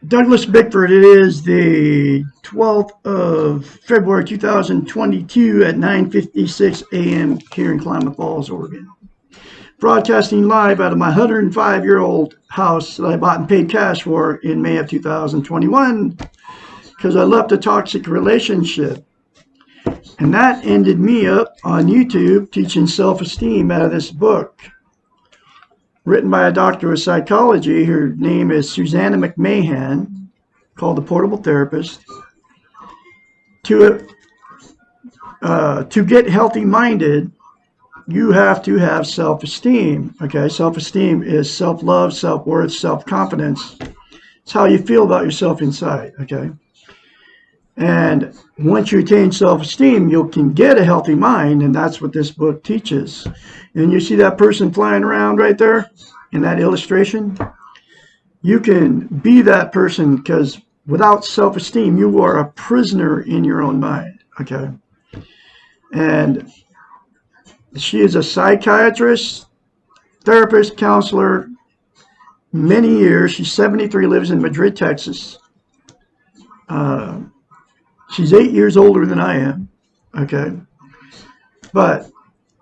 Douglas Bickford. It is the 12th of February 2022 at 9:56 a.m. here in Klamath Falls, Oregon. Broadcasting live out of my 105-year-old house that I bought and paid cash for in May of 2021 because I left a toxic relationship. And that ended me up on YouTube teaching self-esteem out of this book written by a doctor of psychology. Her name is Susanna McMahon, called The Portable Therapist. To get healthy-minded, you have to have self-esteem. Okay, self-esteem is self-love, self-worth, self-confidence. It's how you feel about yourself inside. Okay, and once you attain self-esteem, you can get a healthy mind, and that's what this book teaches. And you see that person flying around right there in that illustration? You can be that person, because without self-esteem, you are a prisoner in your own mind. Okay, and she is a psychiatrist, therapist, counselor, many years. She's 73, lives in Madrid, Texas. She's 8 years older than I am, okay? But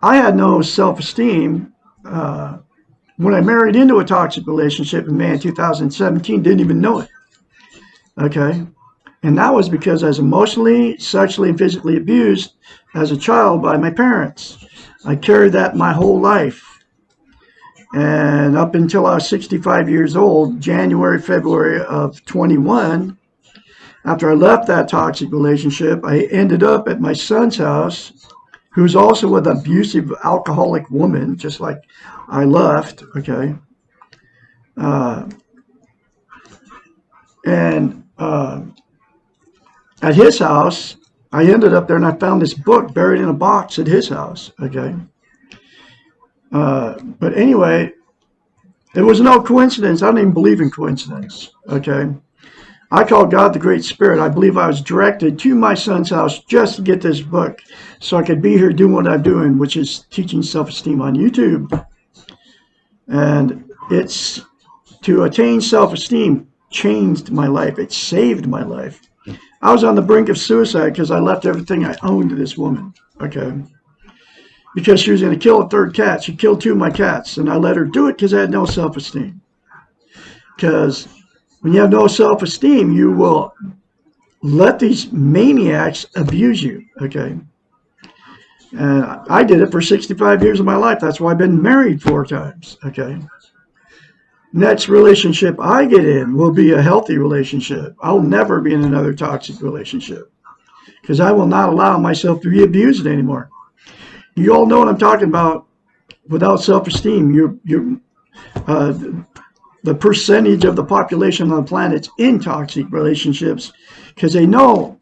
I had no self-esteem when I married into a toxic relationship in May of 2017, didn't even know it, okay? And that was because I was emotionally, sexually, and physically abused as a child by my parents. I carried that my whole life. And up until I was 65 years old, January, February of 21, after I left that toxic relationship, I ended up at my son's house, who's also with an abusive alcoholic woman, just like I left, okay? At his house, I ended up there and I found this book buried in a box at his house, okay? But anyway, it was no coincidence. I don't even believe in coincidence, okay? I call God the Great Spirit. I believe I was directed to my son's house just to get this book so I could be here doing what I'm doing, which is teaching self-esteem on YouTube. And it's to attain self-esteem changed my life. It saved my life. I was on the brink of suicide because I left everything I owned to this woman, okay? Because she was going to kill a third cat. She killed 2 of my cats, and I let her do it because I had no self-esteem. Because when you have no self-esteem, you will let these maniacs abuse you, okay? And I did it for 65 years of my life. That's why I've been married 4 times, okay? Next relationship I get in will be a healthy relationship. I'll never be in another toxic relationship because I will not allow myself to be abused anymore. You all know what I'm talking about. Without self-esteem, the percentage of the population on the planet in toxic relationships because they don't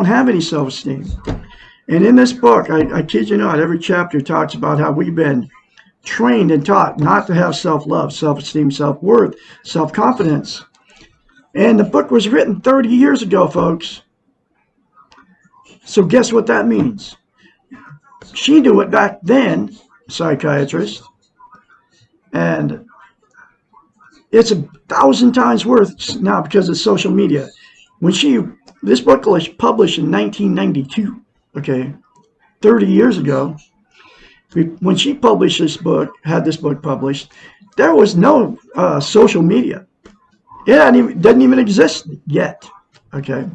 have any self-esteem. And in this book, I kid you not, every chapter talks about how we've been trained and taught not to have self-love, self-esteem, self-worth, self-confidence. And the book was written 30 years ago, folks. So guess what that means? She knew it back then, psychiatrist, and it's 1,000 times worse now because of social media. This book was published in 1992, okay, 30 years ago. When she published this book, had this book published, there was no social media. It doesn't even exist yet, okay.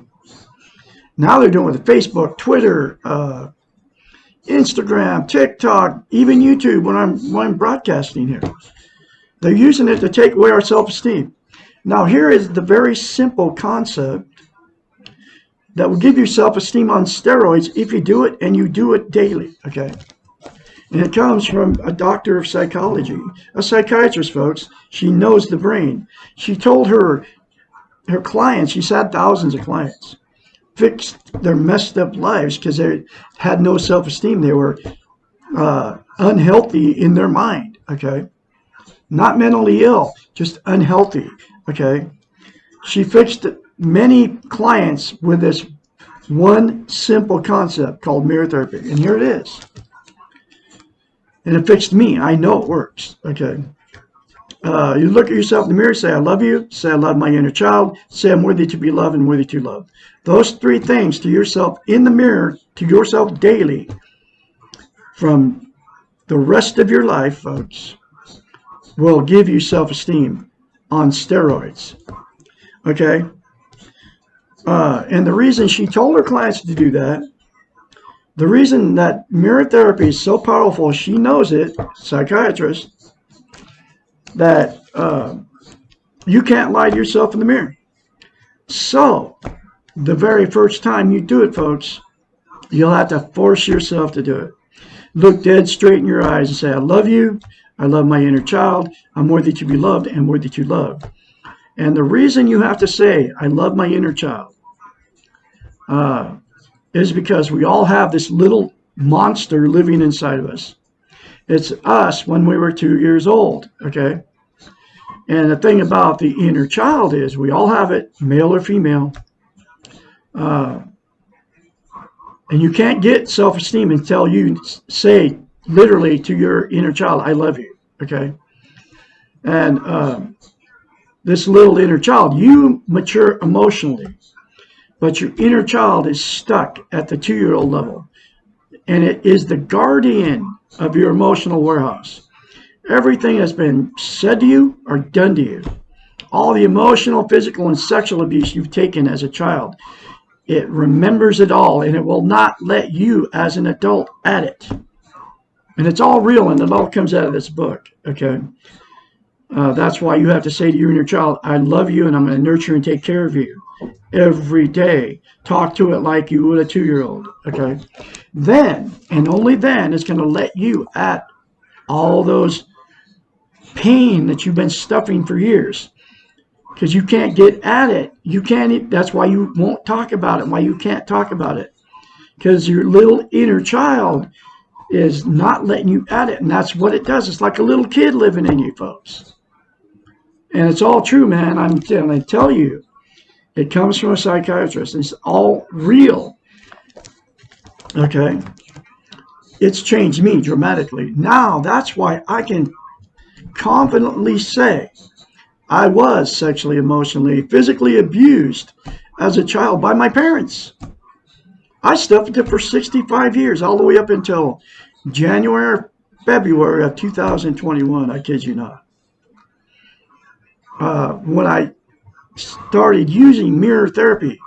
Now they're doing it with Facebook, Twitter, Instagram, TikTok, even YouTube when I'm broadcasting here. They're using it to take away our self-esteem. Now here is the very simple concept that will give you self-esteem on steroids if you do it and you do it daily, okay? And it comes from a doctor of psychology, a psychiatrist, folks. She knows the brain. She told her clients, she's had thousands of clients, fixed their messed up lives because they had no self-esteem. They were unhealthy in their mind, okay? Not mentally ill, just unhealthy, okay? She fixed many clients with this one simple concept called mirror therapy. And here it is. And it fixed me. I know it works, okay? You look at yourself in the mirror, say, I love you, say, I love my inner child, say, I'm worthy to be loved and worthy to love. Those three things to yourself in the mirror, to yourself daily, from the rest of your life, folks, will give you self-esteem on steroids. Okay? And the reason she told her clients to do that, the reason that mirror therapy is so powerful, she knows it, psychiatrist, that you can't lie to yourself in the mirror. So, the very first time you do it, folks, you'll have to force yourself to do it. Look dead straight in your eyes and say, I love you, I love my inner child, I'm worthy to be loved and worthy to love. And the reason you have to say, I love my inner child, is because we all have this little monster living inside of us. It's us when we were 2 years old, okay? And the thing about the inner child is we all have it, male or female. And you can't get self-esteem until you say literally to your inner child, I love you, okay? And this little inner child, you mature emotionally, but your inner child is stuck at the 2-year-old level. And it is the guardian of your emotional warehouse. Everything has been said to you or done to you, all the emotional, physical, and sexual abuse you've taken as a child, it remembers it all, and it will not let you as an adult at it. And it's all real, and it all comes out of this book, okay? That's why you have to say to your inner child, I love you, and I'm going to nurture and take care of you every day. Talk to it like you would a 2-year-old, okay? Then, and only then, it's going to let you at all those pain that you've been stuffing for years. Because you can't get at it. You can't. That's why you won't talk about it, why you can't talk about it. Because your little inner child is not letting you at it. And that's what it does. It's like a little kid living in you, folks. And it's all true, man. I'm going to tell you. It comes from a psychiatrist. It's all real. Okay? It's changed me dramatically. Now, that's why I can confidently say I was sexually, emotionally, physically abused as a child by my parents. I stuffed it for 65 years, all the way up until January, February of 2021. I kid you not. When I started using mirror therapy,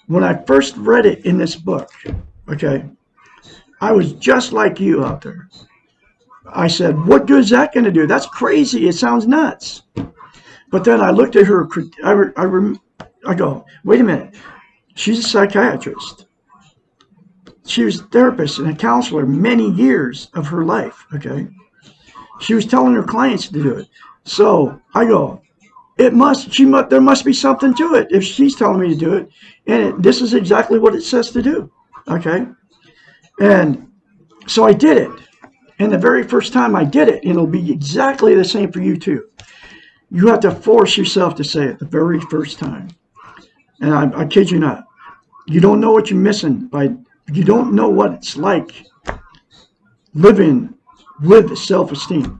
when I first read it in this book, okay, I was just like you out there. I said, what good is that going to do? That's crazy. It sounds nuts. But then I looked at her, I go, wait a minute. She's a psychiatrist. She was a therapist and a counselor many years of her life, okay? She was telling her clients to do it. So I go, there must be something to it if she's telling me to do it. And this is exactly what it says to do, okay? And so I did it. And the very first time I did it, and it'll be exactly the same for you too. You have to force yourself to say it the very first time. And I kid you not. You don't know what you're missing. You don't know what it's like living with self-esteem,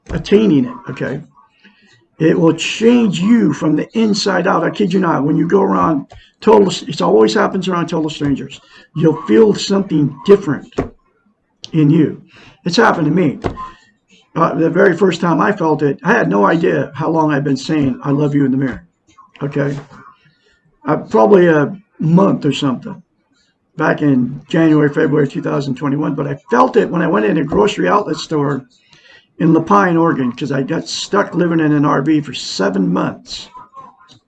attaining it, okay? It will change you from the inside out. I kid you not. When you go around it always happens around total strangers. You'll feel something different in you. It's happened to me. The very first time I felt it, I had no idea how long I'd been saying, I love you in the mirror. Okay? Probably a month or something. Back in January, February 2021. But I felt it when I went in a grocery outlet store in La Pine, Oregon, because I got stuck living in an RV for 7 months.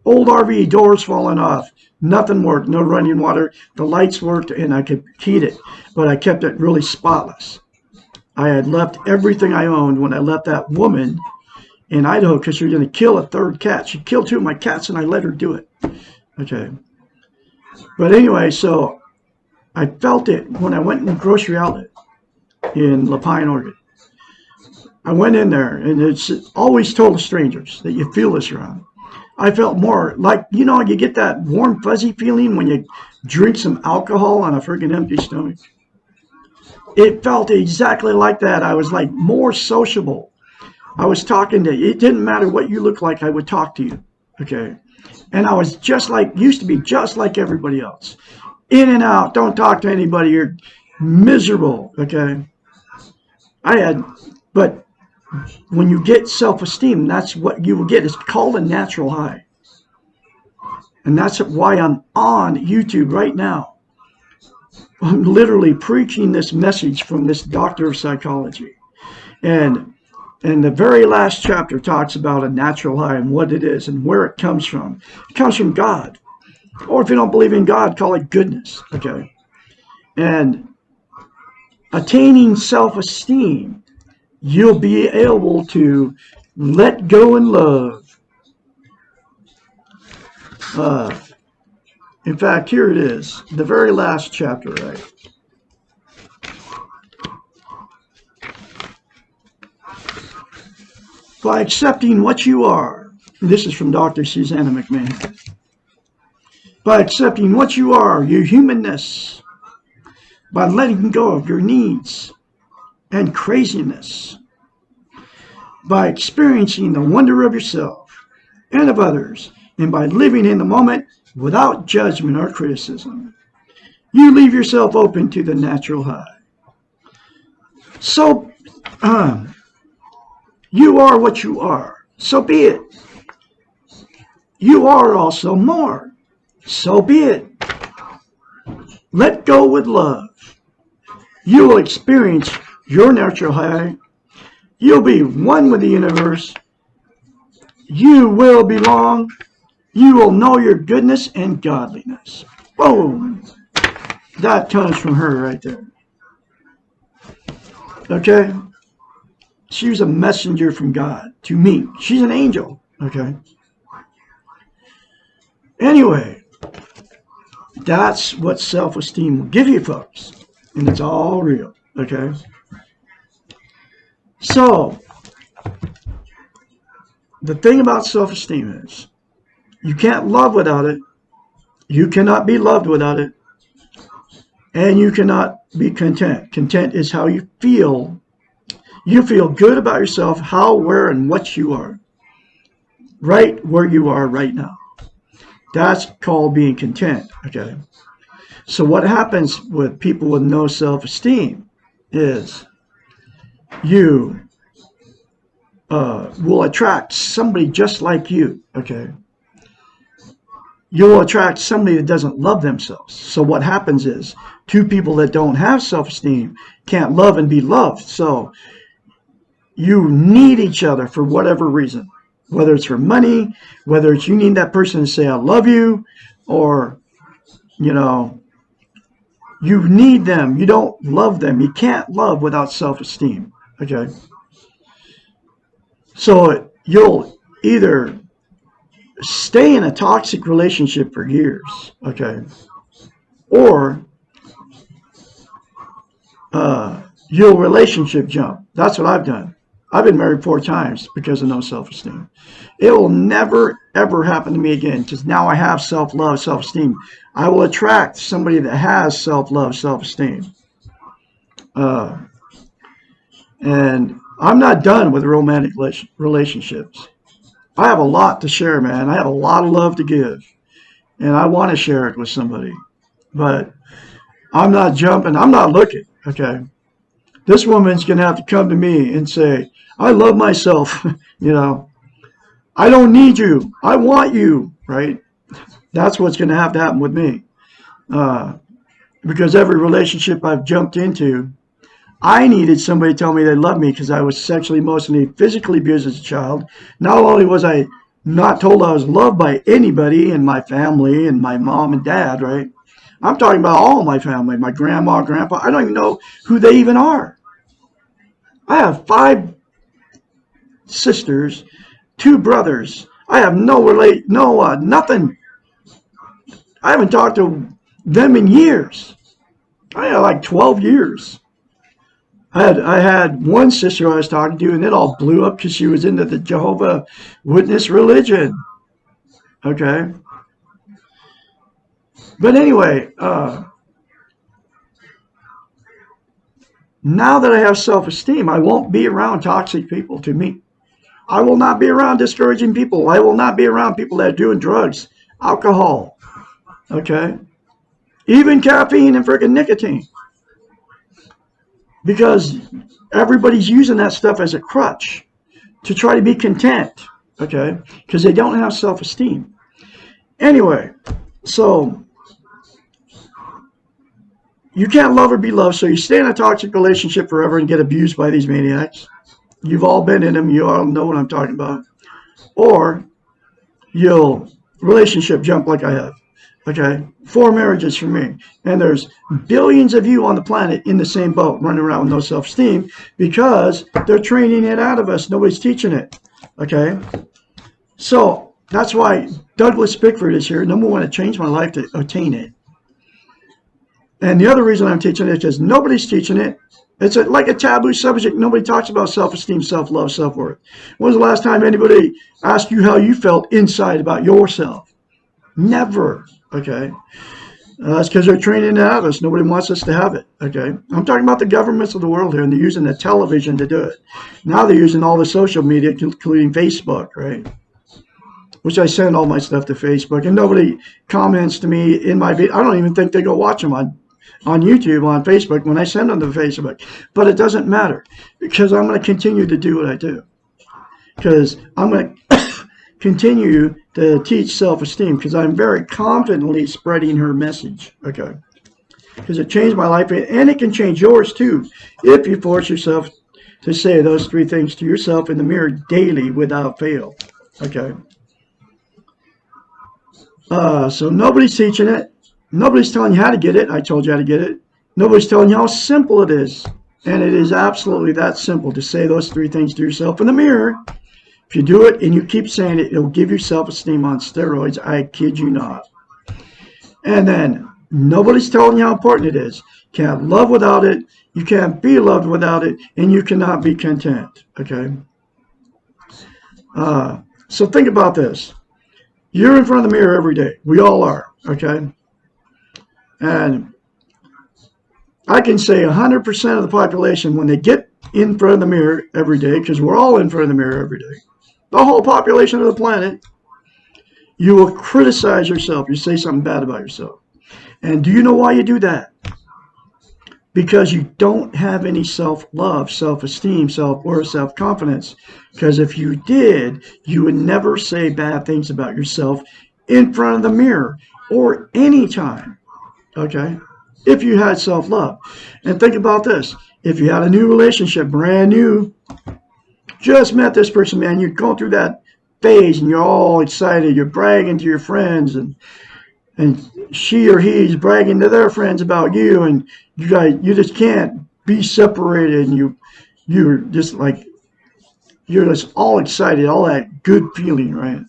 Old RV, doors falling off. Nothing worked. No running water. The lights worked and I could heat it. But I kept it really spotless. I had left everything I owned when I left that woman in Idaho because she was going to kill a third cat. She killed 2 of my cats and I let her do it. Okay. But anyway, so I felt it when I went in the grocery outlet in La Pine, Oregon. I went in there, and it's always total strangers that you feel this around. I felt more like, you know, you get that warm, fuzzy feeling when you drink some alcohol on a freaking empty stomach. It felt exactly like that. I was like more sociable. I was talking to you. It didn't matter what you look like, I would talk to you. Okay. And I was just like, used to be just like everybody else. In and out, don't talk to anybody, you're miserable. Okay. But when you get self-esteem, that's what you will get. It's called a natural high. And that's why I'm on YouTube right now. I'm literally preaching this message from this doctor of psychology. And the very last chapter talks about a natural high and what it is and where it comes from. It comes from God. Or if you don't believe in God, call it goodness. Okay. And attaining self-esteem, you'll be able to let go and love. In fact, here it is, the very last chapter, right? By accepting what you are, this is from Dr. Susanna McMahon. By accepting what you are, your humanness, by letting go of your needs and craziness, by experiencing the wonder of yourself and of others, and by living in the moment without judgment or criticism, you leave yourself open to the natural high. So, you are what you are. So be it. You are also more. So be it. Let go with love. You will experience your natural high. You'll be one with the universe. You will belong. You will know your goodness and godliness. Boom. That comes from her right there. Okay? She was a messenger from God to me. She's an angel. Okay? Anyway, that's what self-esteem will give you, folks. And it's all real. Okay? So, the thing about self-esteem is, you can't love without it. You cannot be loved without it. And you cannot be content. Content is how you feel. You feel good about yourself, how, where, and what you are. Right where you are right now. That's called being content. Okay? So what happens with people with no self-esteem is you will attract somebody just like you. Okay? You will attract somebody that doesn't love themselves. So what happens is two people that don't have self-esteem can't love and be loved. So you need each other for whatever reason, whether it's for money, whether it's you need that person to say, I love you, or, you know, you need them. You don't love them. You can't love without self-esteem. Okay. So you'll either stay in a toxic relationship for years, okay, or you'll relationship jump. That's what I've done. I've been married 4 times because of no self-esteem. It will never, ever happen to me again because now I have self-love, self-esteem. I will attract somebody that has self-love, self-esteem. And I'm not done with romantic relationships. I have a lot to share, man. I have a lot of love to give. And I want to share it with somebody. But I'm not jumping. I'm not looking. Okay. This woman's going to have to come to me and say, I love myself. You know, I don't need you. I want you. Right. That's what's going to have to happen with me. Because every relationship I've jumped into, I needed somebody to tell me they loved me because I was sexually, emotionally, physically abused as a child. Not only was I not told I was loved by anybody in my family and my mom and dad, right? I'm talking about all my family, my grandma, grandpa. I don't even know who they even are. I have 5 sisters, 2 brothers. I have nothing. I haven't talked to them in years. I had like 12 years. I had one sister I was talking to, and it all blew up because she was into the Jehovah Witness religion. Okay. But anyway, now that I have self-esteem, I won't be around toxic people to me. I will not be around discouraging people. I will not be around people that are doing drugs, alcohol, okay? Even caffeine and freaking nicotine. Because everybody's using that stuff as a crutch to try to be content, okay? Because they don't have self-esteem. Anyway, so you can't love or be loved, so you stay in a toxic relationship forever and get abused by these maniacs. You've all been in them. You all know what I'm talking about. Or you'll relationship jump like I have. Okay, 4 marriages for me. And there's billions of you on the planet in the same boat, running around with no self-esteem because they're training it out of us. Nobody's teaching it. Okay, so that's why Douglas Bickford is here. Number one, to change my life to attain it. And the other reason I'm teaching it is because nobody's teaching it. It's like a taboo subject. Nobody talks about self-esteem, self-love, self-worth. When was the last time anybody asked you how you felt inside about yourself? Never. Okay. That's because they're training it out of us. Nobody wants us to have it. Okay. I'm talking about the governments of the world here, and they're using the television to do it. Now they're using all the social media, including Facebook, right? Which I send all my stuff to Facebook, and nobody comments to me in my video. I don't even think they go watch them on YouTube, on Facebook, when I send them to Facebook. But it doesn't matter because I'm going to continue to do what I do. Because I'm going to continue to teach self-esteem because I'm very confidently spreading her message. Okay. Because it changed my life, and it can change yours too if you force yourself to say those 3 things to yourself in the mirror daily without fail. Okay. So nobody's teaching it. Nobody's telling you how to get it. I told you how to get it. Nobody's telling you how simple it is. And it is absolutely that simple to say those 3 things to yourself in the mirror. If you do it and you keep saying it, it'll give you self-esteem on steroids. I kid you not. And then nobody's telling you how important it is. You can't love without it. You can't be loved without it. And you cannot be content. Okay? So think about this. You're in front of the mirror every day. We all are. Okay? And I can say 100% of the population, when they get in front of the mirror every day, because we're all in front of the mirror every day, the whole population of the planet, you will criticize yourself. You say something bad about yourself. And do you know why you do that? Because you don't have any self-love, self-esteem, self-worth, self-confidence. Because if you did, you would never say bad things about yourself in front of the mirror or anytime. Okay? If you had self-love. And think about this. If you had a new relationship, brand new, just met this person, man, you're going through that phase and you're all excited. You're bragging to your friends and she or he's bragging to their friends about you, and you just can't be separated, and you're just all excited, all that good feeling, right?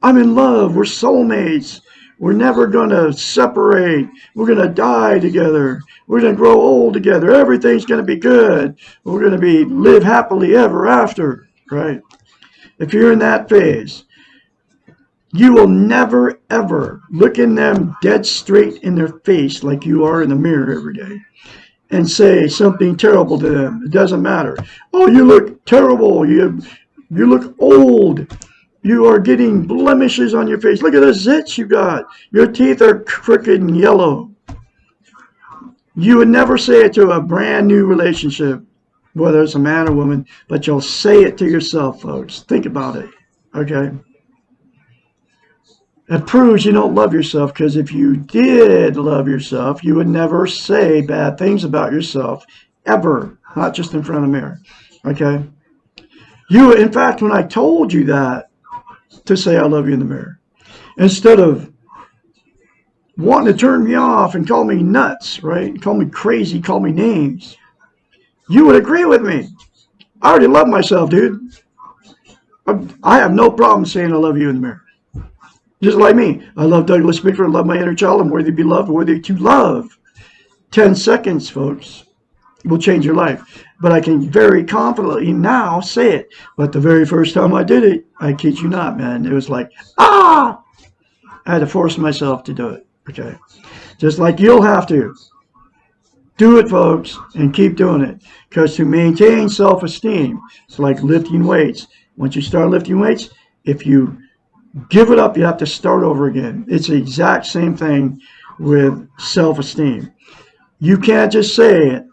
I'm in love. We're soulmates. We're never going to separate. We're going to die together. We're going to grow old together. Everything's going to be good. We're going to live happily ever after, right? If you're in that phase, you will never, ever look in them dead straight in their face like you are in the mirror every day and say something terrible to them. It doesn't matter. Oh, you look terrible. You look old. You are getting blemishes on your face. Look at the zits you got. Your teeth are crooked and yellow. You would never say it to a brand new relationship, whether it's a man or woman, but you'll say it to yourself, folks. Think about it, okay? It proves you don't love yourself, because if you did love yourself, you would never say bad things about yourself, ever, not just in front of the mirror, okay? In fact, when I told you that, to say I love you in the mirror, instead of wanting to turn me off and call me nuts, right? Call me crazy, call me names, you would agree with me. I already love myself, dude. I have no problem saying I love you in the mirror. Just like me. I love Douglas Bickford. I love my inner child. I'm worthy to be loved, worthy to love. 10 seconds, folks, will change your life. But I can very confidently now say it. But the very first time I did it, I kid you not, man, it was like, ah! I had to force myself to do it. Okay? Just like you'll have to. Do it, folks, and keep doing it. Because to maintain self-esteem, it's like lifting weights. Once you start lifting weights, if you give it up, you have to start over again. It's the exact same thing with self-esteem. You can't just say it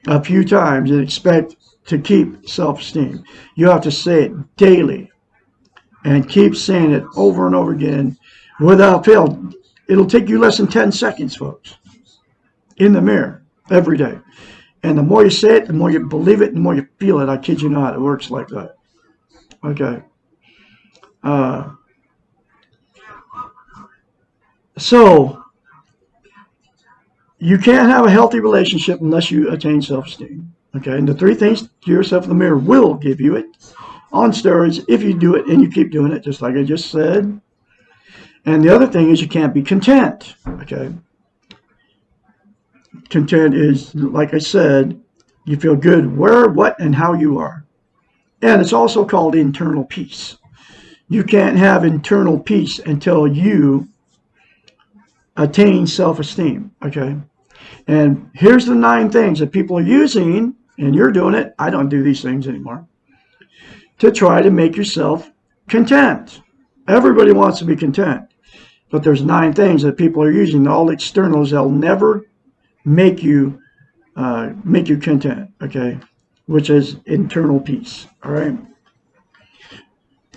a few times and expect to keep self-esteem. You have to say it daily and keep saying it over and over again without fail. It'll take you less than 10 seconds, folks, in the mirror every day. And the more you say it, the more you believe it, the more you feel it. I kid you not, it works like that. Okay. So you can't have a healthy relationship unless you attain self-esteem. Okay, and the three things to yourself in the mirror will give you it on steroids if you do it and you keep doing it, just like I just said. And the other thing is you can't be content. Okay, content is, like I said, you feel good where, what, and how you are. And it's also called internal peace. You can't have internal peace until you attain self-esteem. Okay, and here's the 9 things that people are using, and you're doing it. I don't do these things anymore, to try to make yourself content. Everybody wants to be content, but there's 9 things that people are using. All externals, they'll never make you content. Okay, which is internal peace. All right.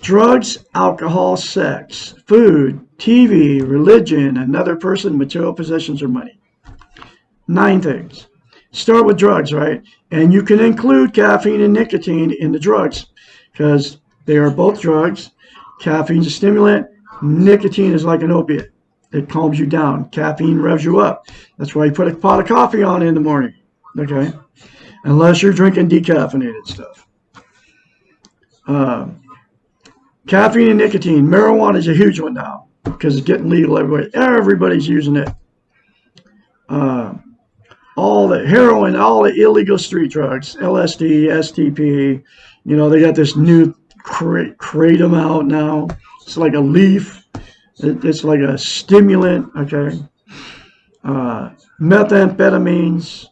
Drugs, alcohol, sex, food, TV, religion, another person, material possessions, or money. 9 things. Start with drugs, right? And you can include caffeine and nicotine in the drugs because they are both drugs. Caffeine's a stimulant. Nicotine is like an opiate. It calms you down. Caffeine revs you up. That's why you put a pot of coffee on in the morning. Okay? Unless you're drinking decaffeinated stuff. Caffeine and nicotine. Marijuana is a huge one now because it's getting legal everywhere. Everybody's using it. All the heroin, all the illegal street drugs, LSD, STP. You know, they got this new kratom out now. It's like a leaf. It's like a stimulant. Okay. Methamphetamines.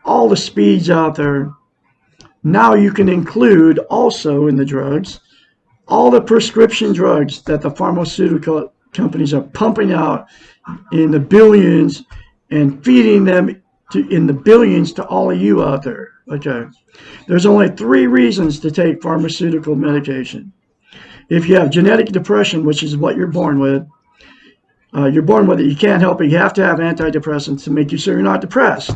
All the speeds out there. Now you can include also in the drugs all the prescription drugs that the pharmaceutical companies are pumping out in the billions and feeding them in the billions to all of you out there. Okay. There's only 3 reasons to take pharmaceutical medication. If you have genetic depression, which is what you're born with it. You can't help it. You have to have antidepressants to make you so you're not depressed.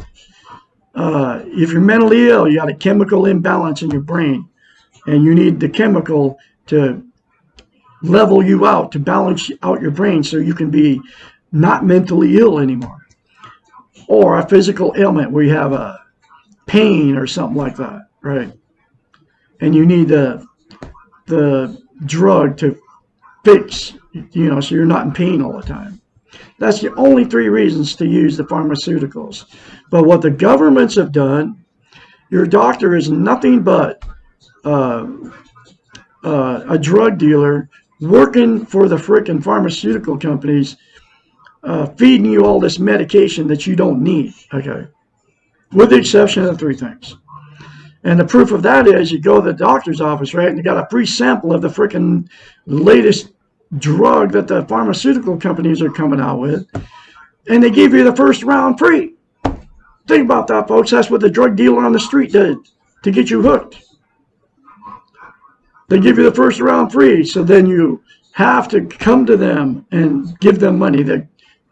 If you're mentally ill, you got a chemical imbalance in your brain, and you need the chemical to level you out, to balance out your brain so you can be not mentally ill anymore. Or a physical ailment where you have a pain or something like that, right? And you need the drug to fix, so you're not in pain all the time. That's the only 3 reasons to use the pharmaceuticals. But what the governments have done, your doctor is nothing but a drug dealer working for the frickin' pharmaceutical companies, feeding you all this medication that you don't need, okay? With the exception of 3 things. And the proof of that is you go to the doctor's office, right, and you got a free sample of the frickin' latest drug that the pharmaceutical companies are coming out with, and they give you the first round free. Think about that, folks. That's what the drug dealer on the street did to get you hooked. They give you the first round free, so then you have to come to them and give them money. The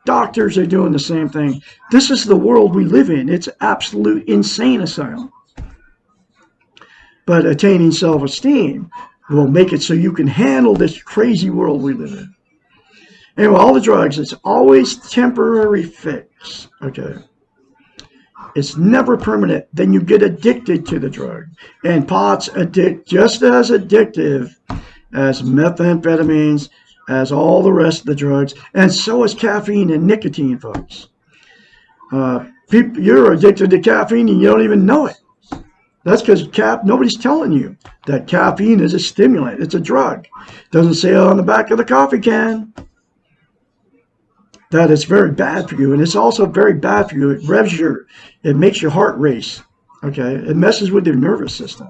doctors are doing the same thing. This is the world we live in. It's absolute insane asylum. But attaining self-esteem will make it so you can handle this crazy world we live in. Anyway, all the drugs, it's always temporary fix, okay? It's never permanent. Then you get addicted to the drug. And pot's just as addictive as methamphetamines, as all the rest of the drugs. And so is caffeine and nicotine, folks. You're addicted to caffeine and you don't even know it. That's because nobody's telling you that caffeine is a stimulant. It's a drug. It doesn't say it on the back of the coffee can. That it's very bad for you, and it's also very bad for you. It makes your heart race, okay? It messes with your nervous system.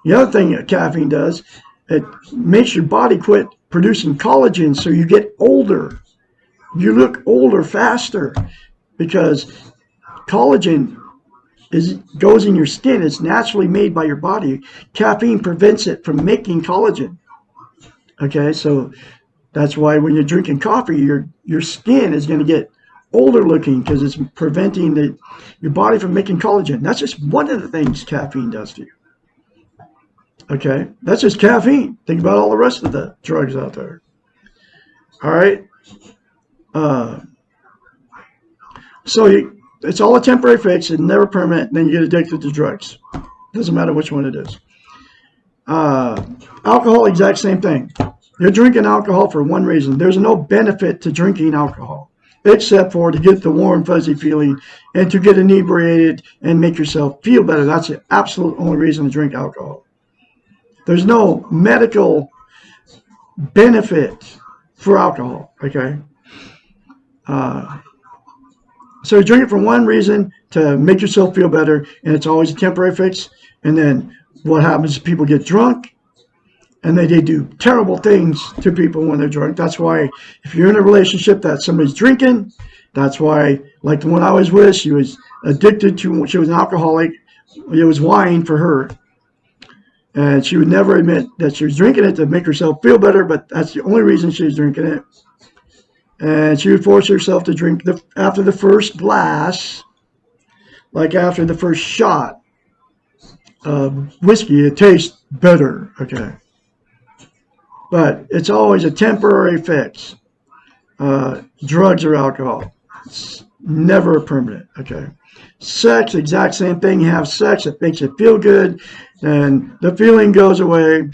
The other thing that caffeine does, it makes your body quit producing collagen, so you get older. You look older faster because collagen goes in your skin. It's naturally made by your body. Caffeine prevents it from making collagen. Okay, so that's why when you're drinking coffee, your skin is going to get older looking because it's preventing your body from making collagen. That's just one of the things caffeine does to you. Okay, that's just caffeine. Think about all the rest of the drugs out there. All right. So it's all a temporary fix and never permanent. And then you get addicted to drugs. Doesn't matter which one it is. Alcohol, exact same thing. You're drinking alcohol for one reason. There's no benefit to drinking alcohol except for to get the warm, fuzzy feeling and to get inebriated and make yourself feel better. That's the absolute only reason to drink alcohol. There's no medical benefit for alcohol, okay? So you drink it for one reason, to make yourself feel better, and it's always a temporary fix. And then what happens is people get drunk, and they do terrible things to people when they're drunk. That's why if you're in a relationship that somebody's drinking, that's why, like the one I was with, she was addicted to, she was an alcoholic. It was wine for her. And she would never admit that she was drinking it to make herself feel better, but that's the only reason she was drinking it. And she would force herself to drink after the first glass, like after the first shot of whiskey, it tastes better, okay? But it's always a temporary fix. Drugs or alcohol, it's never permanent, okay? Sex, exact same thing. You have sex, it makes you feel good, and the feeling goes away,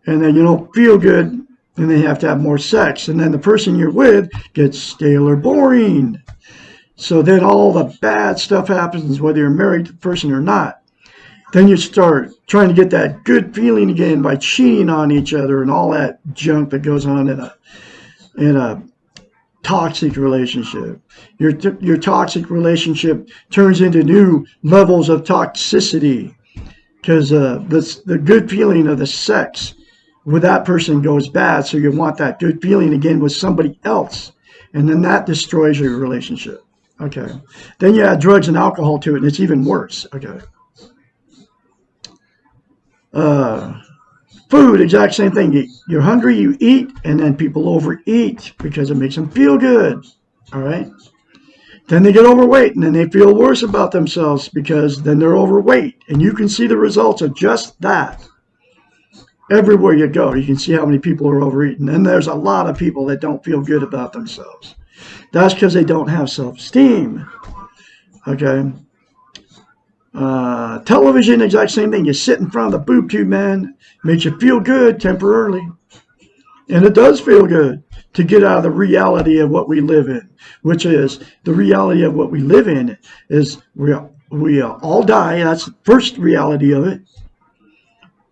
and then you don't feel good, and then you have to have more sex, and then the person you're with gets stale or boring. So then all the bad stuff happens, whether you're married to the person or not. Then you start trying to get that good feeling again by cheating on each other and all that junk that goes on in a toxic relationship. Your toxic relationship turns into new levels of toxicity because the good feeling of the sex with that person goes bad. So you want that good feeling again with somebody else, and then that destroys your relationship. Okay. Then you add drugs and alcohol to it, and it's even worse. Okay. Food, exact same thing. You're hungry, you eat, and then people overeat because it makes them feel good. All right. Then they get overweight, and then they feel worse about themselves because then they're overweight. And you can see the results of just that. Everywhere you go, you can see how many people are overeating. And there's a lot of people that don't feel good about themselves. That's because they don't have self-esteem. Okay. Television, exact same thing. You sit in front of the boob tube, man. Makes you feel good temporarily. And it does feel good to get out of the reality of what we live in, which is the reality of what we live in is we all die. That's the first reality of it.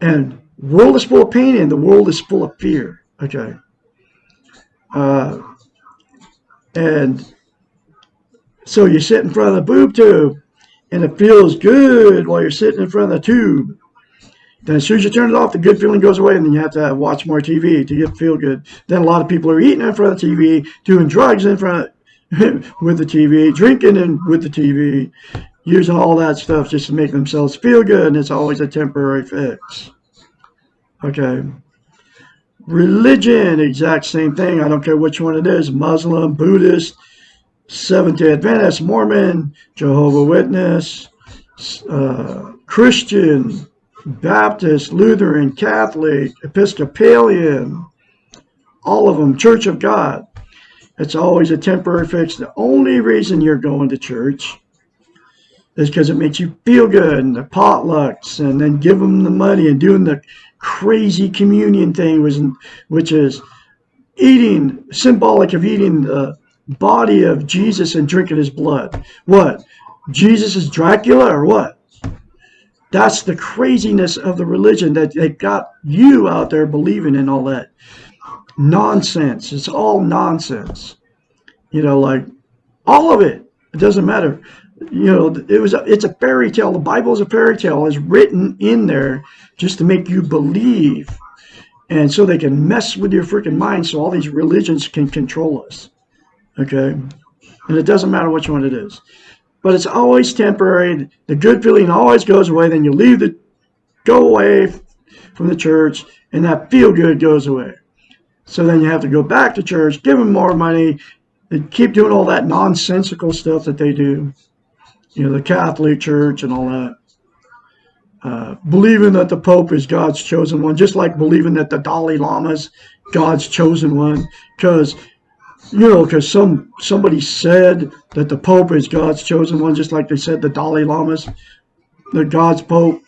And the world is full of pain and the world is full of fear. Okay. And so you sit in front of the boob tube and it feels good while you're sitting in front of the tube. Then as soon as you turn it off, the good feeling goes away, and then you have to watch more TV to feel good. Then a lot of people are eating in front of the TV, doing drugs in front of, with the TV, drinking with the TV, using all that stuff just to make themselves feel good, and it's always a temporary fix. Okay. Religion, exact same thing. I don't care which one it is, Muslim, Buddhist, Seventh-day Adventist, Mormon, Jehovah's Witness, Christian, Baptist, Lutheran, Catholic, Episcopalian, all of them, Church of God. It's always a temporary fix. The only reason you're going to church is because it makes you feel good, and the potlucks, and then give them the money and doing the crazy communion thing, which is eating, symbolic of eating the body of Jesus and drinking his blood. What? Jesus is Dracula or what? That's the craziness of the religion, that they got you out there believing in all that nonsense. It's all nonsense. You know, like all of it. It doesn't matter. It's a fairy tale. The Bible is a fairy tale. It's written in there just to make you believe, and so they can mess with your freaking mind. So all these religions can control us. Okay, and it doesn't matter which one it is, but it's always temporary. The good feeling always goes away. Then you go away from the church, and that feel good goes away. So then you have to go back to church, give them more money, and keep doing all that nonsensical stuff that they do. The Catholic Church and all that. Believing that the Pope is God's chosen one, just like believing that the Dalai Lama's God's chosen one. Because somebody said that the Pope is God's chosen one, just like they said the Dalai Lama's the God's Pope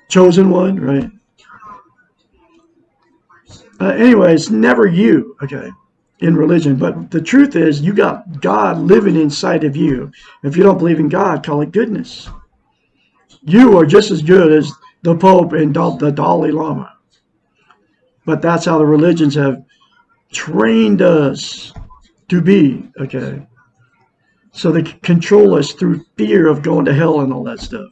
chosen one, right? Anyway, it's never you, okay, in religion. But the truth is, you got God living inside of you. If you don't believe in God, call it goodness. You are just as good as the Pope and the Dalai Lama. But that's how the religions have trained us to be, okay? So they can control us through fear of going to hell and all that stuff.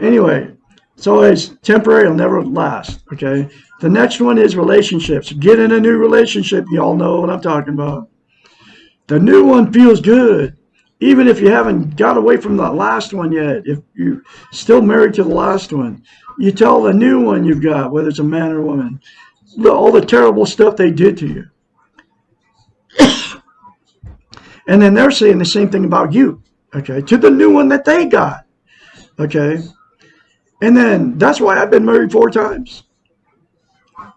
Anyway, it's always temporary. It'll never last, okay? The next one is relationships. Get in a new relationship. You all know what I'm talking about. The new one feels good. Even if you haven't got away from the last one yet, if you're still married to the last one, you tell the new one you've got, whether it's a man or a woman, all the terrible stuff they did to you. And then they're saying the same thing about you, okay, to the new one that they got, okay? And then that's why I've been married 4 times.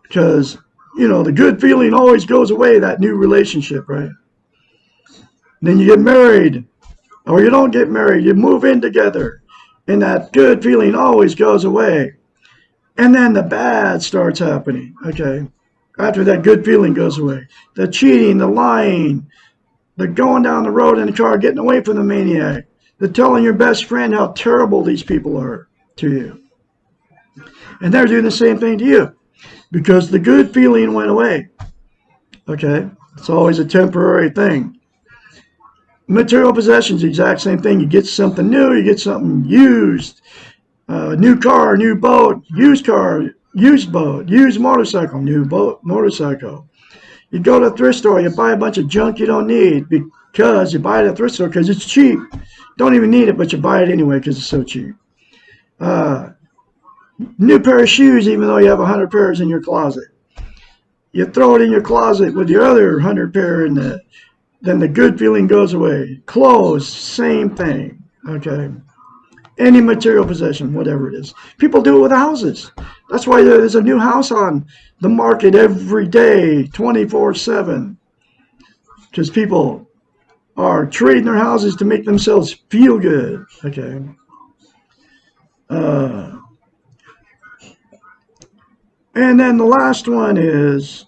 Because, the good feeling always goes away, that new relationship, right? Then you get married, or you don't get married, you move in together, and that good feeling always goes away. And then the bad starts happening, okay? After that good feeling goes away. The cheating, the lying, the going down the road in the car, getting away from the maniac, the telling your best friend how terrible these people are to you. And they're doing the same thing to you because the good feeling went away, okay? It's always a temporary thing. Material possessions, the exact same thing. You get something new, you get something used. New car, new boat, used car, used boat, used motorcycle, new boat, motorcycle. You go to a thrift store, you buy a bunch of junk you don't need because you buy it at a thrift store because it's cheap. Don't even need it, but you buy it anyway because it's so cheap. New pair of shoes, even though you have 100 pairs in your closet. You throw it in your closet with your other 100 pair in there. Then the good feeling goes away. Clothes, same thing, okay? Any material possession, whatever it is. People do it with houses. That's why there's a new house on the market every day, 24/7. Because people are trading their houses to make themselves feel good, okay? And then the last one is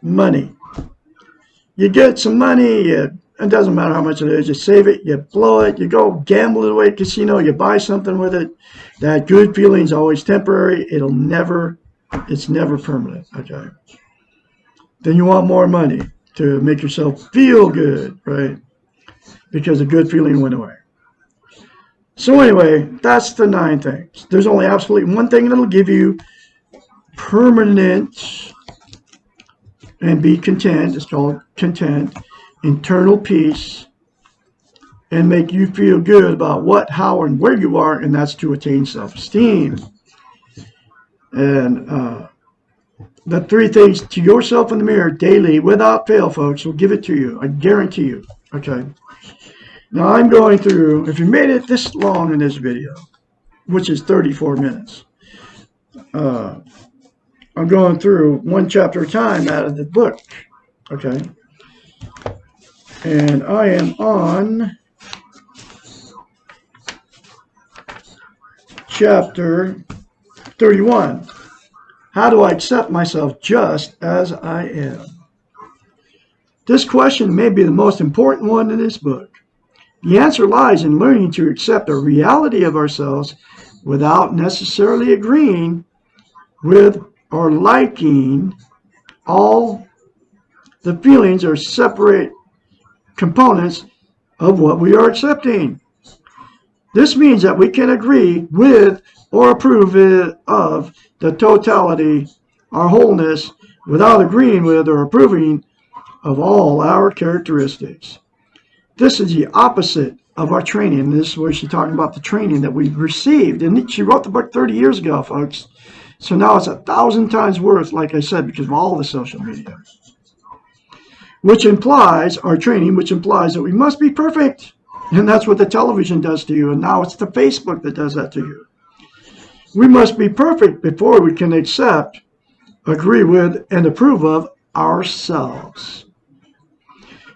money. You get some money, it doesn't matter how much it is, you save it, you blow it, you go gamble it away at casino, you buy something with it. That good feeling is always temporary. It's never permanent, okay? Then you want more money to make yourself feel good, right? Because the good feeling went away. So anyway, that's the 9 things. There's only absolutely one thing that'll give you permanent and be content. It's called content, internal peace, and make you feel good about what, how, and where you are, and that's to attain self-esteem. And the 3 things to yourself in the mirror daily, without fail, folks, will give it to you. I guarantee you. Okay. Now I'm going through, if you made it this long in this video, which is 34 minutes, I'm going through 1 chapter at a time out of the book. Okay. And I am on chapter 31. How do I accept myself just as I am? This question may be the most important one in this book. The answer lies in learning to accept the reality of ourselves without necessarily agreeing with or liking all the feelings or separate components of what we are accepting. This means that we can agree with or approve of the totality, our wholeness, without agreeing with or approving of all our characteristics. This is the opposite of our training. And this is where she's talking about the training that we've received. And she wrote the book 30 years ago, folks. So now it's 1,000 times worth, like I said, because of all the social media. Which implies, our training, which implies that we must be perfect. And that's what the television does to you. And now it's the Facebook that does that to you. We must be perfect before we can accept, agree with, and approve of ourselves.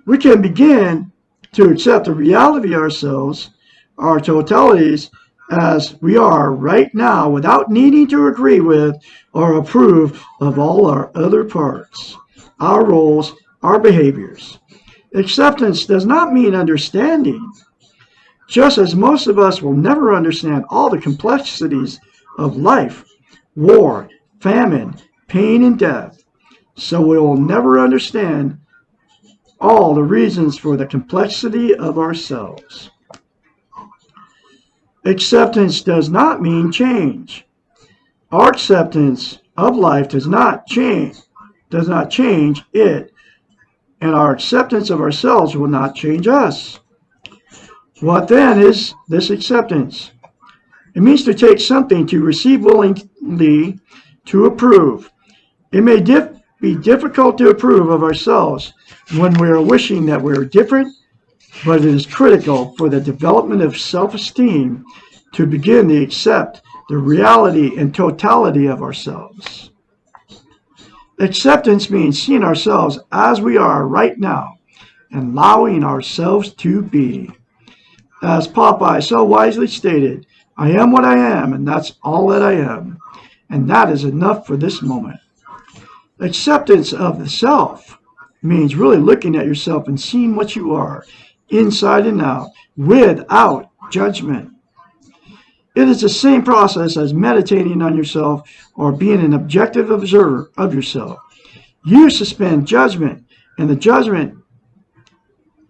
We can begin to accept the reality of ourselves, our totalities, as we are right now without needing to agree with or approve of all our other parts, our roles, our behaviors. Acceptance does not mean understanding. Just as most of us will never understand all the complexities of life, war, famine, pain, and death, so we will never understand all the reasons for the complexity of ourselves. Acceptance does not mean change. Our acceptance of life does not change it, and our acceptance of ourselves will not change us. What then is this acceptance? It means to take something, to receive willingly, to approve. It may be difficult to approve of ourselves when we are wishing that we are different, but it is critical for the development of self-esteem to begin to accept the reality and totality of ourselves. Acceptance means seeing ourselves as we are right now and allowing ourselves to be. As Popeye so wisely stated, I am what I am, and that's all that I am. And that is enough for this moment. Acceptance of the self means really looking at yourself and seeing what you are, inside and out, without judgment. It is the same process as meditating on yourself or being an objective observer of yourself. You suspend judgment and the judgment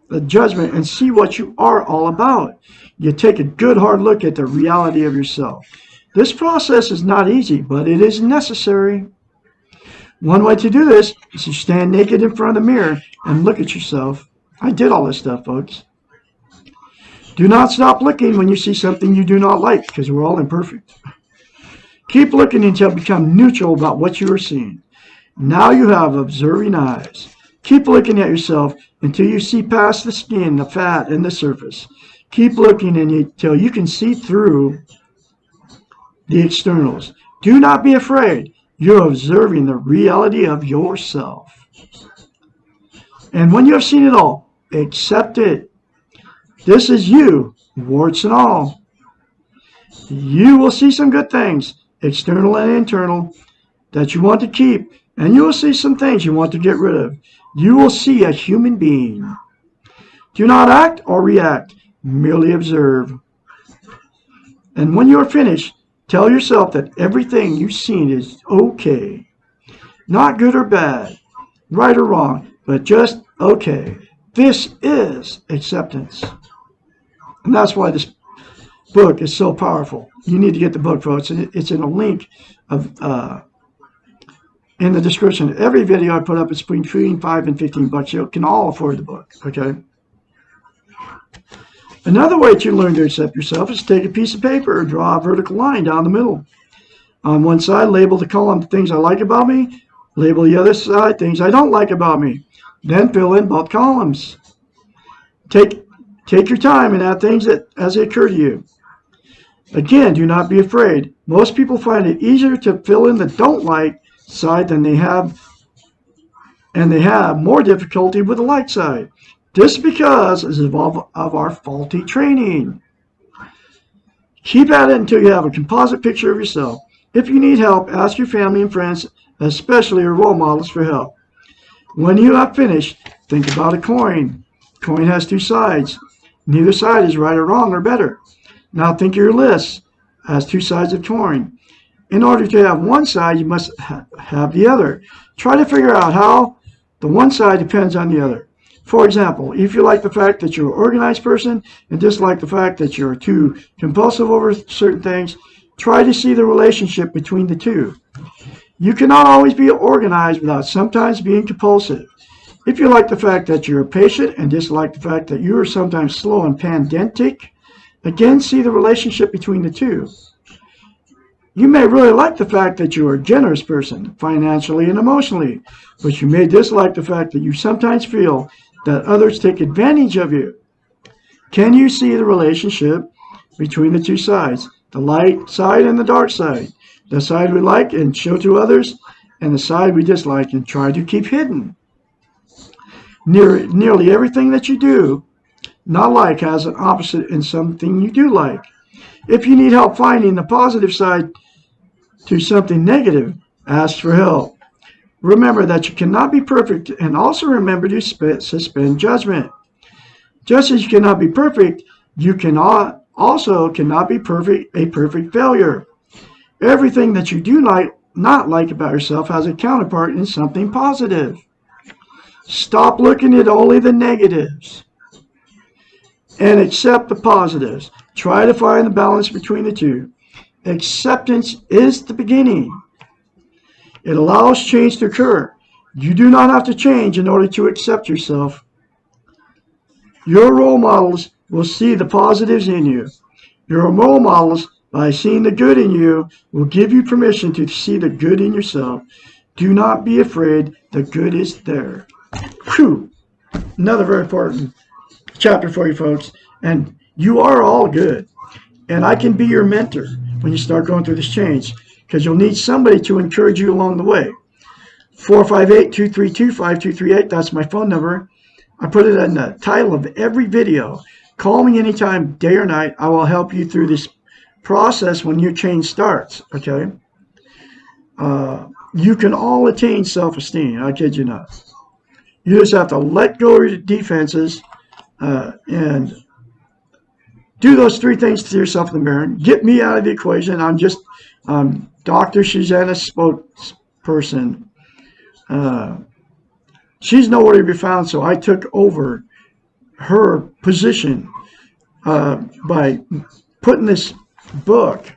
and see what you are all about. You take a good hard look at the reality of yourself. This process is not easy, but it is necessary. One way to do this is to stand naked in front of the mirror and look at yourself. I did all this stuff, folks. Do not stop looking when you see something you do not like, because we're all imperfect. Keep looking until you become neutral about what you are seeing. Now you have observing eyes. Keep looking at yourself until you see past the skin, the fat, and the surface. Keep looking until you can see through the externals. Do not be afraid. You're observing the reality of yourself. And when you have seen it all, accept it. This is you, warts and all. You will see some good things, external and internal, that you want to keep, and you will see some things you want to get rid of. You will see a human being. Do not act or react, merely observe. And when you are finished, tell yourself that everything you've seen is okay. Not good or bad, right or wrong, but just okay. This is acceptance. And that's why this book is so powerful. You need to get the book, folks. It's in a link of in the description. Every video I put up is between $5 and $15. You can all afford the book, okay? Another way to learn to accept yourself is to take a piece of paper and draw a vertical line down the middle. On one side, label the column things I like about me. Label the other side things I don't like about me. Then fill in both columns. Take your time and add things as they occur to you. Again, do not be afraid. Most people find it easier to fill in the don't like side than they have more difficulty with the like side. This is because of our faulty training. Keep at it until you have a composite picture of yourself. If you need help, ask your family and friends, especially your role models, for help. When you have finished, think about a coin. A coin has two sides. Neither side is right or wrong or better. Now think of your list as two sides of coin. In order to have one side, you must have the other. Try to figure out how the one side depends on the other. For example, if you like the fact that you're an organized person and dislike the fact that you're too compulsive over certain things, try to see the relationship between the two. You cannot always be organized without sometimes being compulsive. If you like the fact that you're patient and dislike the fact that you are sometimes slow and pedantic, again, see the relationship between the two. You may really like the fact that you are a generous person, financially and emotionally, but you may dislike the fact that you sometimes feel that others take advantage of you. Can you see the relationship between the two sides, the light side and the dark side, the side we like and show to others, and the side we dislike and try to keep hidden? Nearly everything that you do not like has an opposite in something you do like. If you need help finding the positive side to something negative, ask for help. Remember that you cannot be perfect, and also remember to suspend judgment. Just as you cannot be perfect, you cannot be a perfect failure. Everything that you do not like about yourself has a counterpart in something positive. Stop looking at only the negatives and accept the positives. Try to find the balance between the two. Acceptance is the beginning. It allows change to occur. You do not have to change in order to accept yourself. Your role models will see the positives in you. Your role models, by seeing the good in you, will give you permission to see the good in yourself. Do not be afraid. The good is there. Whew. Another very important chapter for you folks. And you are all good. And I can be your mentor when you start going through this change, because you'll need somebody to encourage you along the way. 458-232-5238, that's my phone number. I put it in the title of every video. Call me anytime, day or night. I will help you through this process when your change starts, okay? You can all attain self-esteem, I kid you not. You just have to let go of your defenses and do those three things to yourself in the mirror. Get me out of the equation. I'm just Dr. Susanna's spokesperson. She's nowhere to be found, so I took over her position by putting this book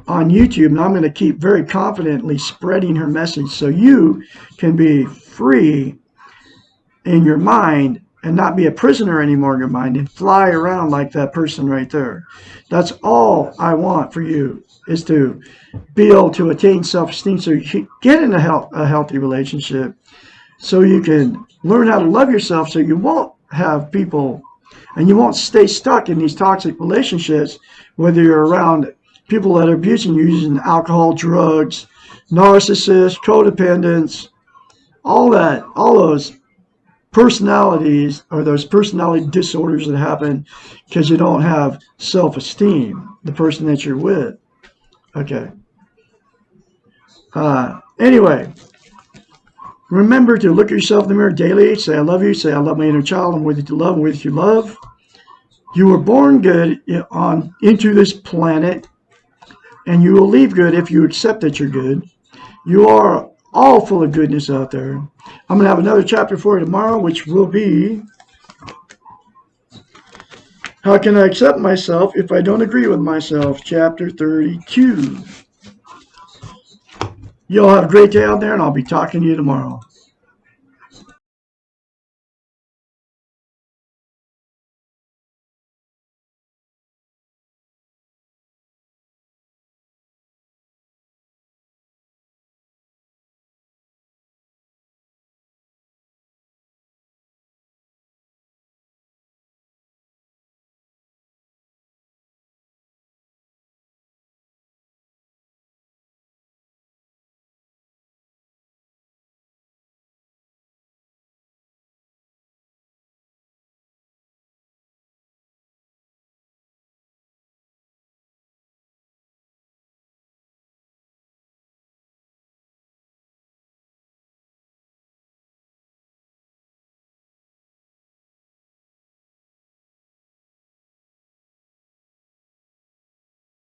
on YouTube, and I'm going to keep very confidently spreading her message so you can be free in your mind and not be a prisoner anymore in your mind and fly around like that person right there. That's all I want for you, is to be able to attain self-esteem so you can get in a healthy relationship, so you can learn how to love yourself, so you won't have people and you won't stay stuck in these toxic relationships, whether you're around people that are abusing you, using alcohol, drugs, narcissists, codependents, all those personalities, or those personality disorders that happen because you don't have self-esteem, the person that you're with. Okay. Anyway, remember to look at yourself in the mirror daily. Say, I love you. Say, I love my inner child. I'm worthy to love. I'm worthy to love. You were born good into this planet, and you will leave good if you accept that you're good. You are all full of goodness out there. I'm going to have another chapter for you tomorrow, which will be, how can I accept myself if I don't agree with myself? Chapter 32. Y'all have a great day out there, and I'll be talking to you tomorrow.